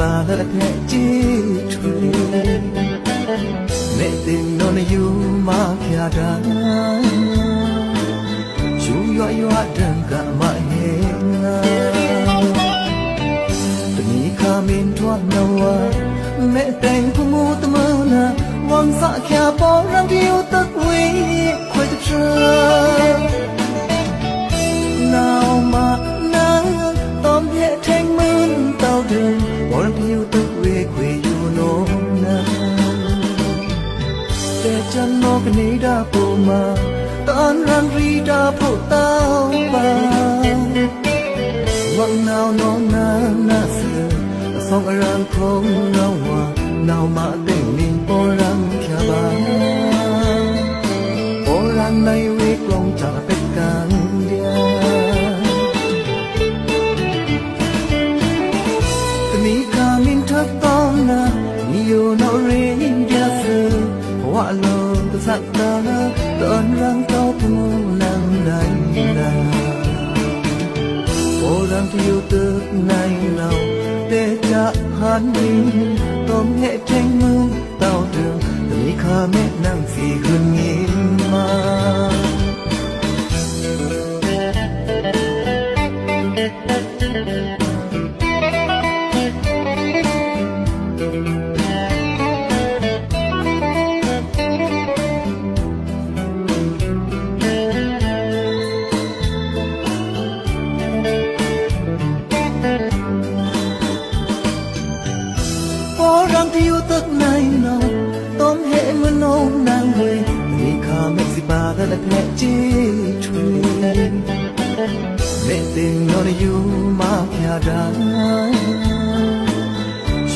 ba la phe chi thwe me tin no na yu ma phya da yu yo dan ka ma he nga tani kha min thwa na wa me teng ku mu ta ma na wang sa kya po rang diu tak wi khoi ta tra nào mà nắng tóm nhẹ thanh mơn tao đường bỏ răng diu tak wi khoi yu no na để chân nó cái này đã po ma tan rang ri đã po tao ba vang nào nó na sơ song rang không nào hoa nào mà tình mình po rang kya ba po rang này wi klong cha pek kan dia kami kamin thak tom na niyo no re dia sơ wa lo ta sak ta ton rang kau pu nang nai na po rang thiu tức nay nào để cha han mình tóm nhẹ tranh mương tao đường từ mi kha mẹ nang phi hơn nghìn ma rang thiu tức nay nào tóm hệ mưa nâu nàng về mi kha mẹ si ba la phe chi thwe mẹ tình no yu ma phya da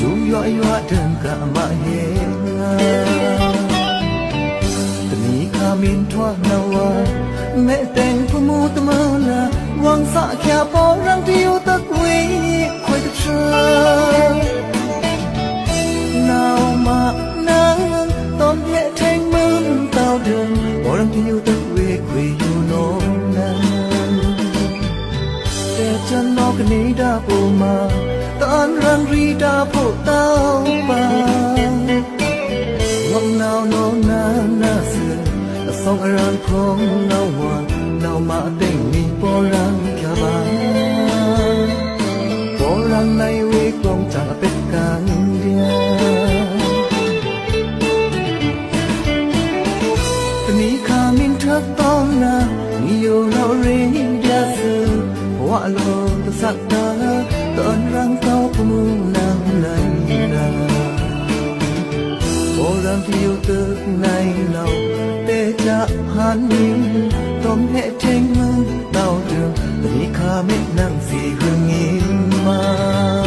yu yo dan ka ma he nga tani kha min thwa na wa mẹ tình ku mu ta ma la wang sa kya po rang thiu tak wi khoi ta tra nào mà nắng tóm nhẹ thanh mơn tao đường bỏ răng thiu tak wi khoi yu no na để chân nó cái này đã po ma tan rang ri đã po tao ba ngom nào no na sơ song rang không nào hoa nào mà tình mình po rang kya ba po rang này wi klong cha pek kan dia kami kamin thak tom na niyo no re dia sơ wa lo ta sak ta ton rang kau pu nang nai na po rang thiu tức nay nào để cha han mình tóm nhẹ tranh mương tao đường từ mi kha mẹ nang phi hơn nghìn ma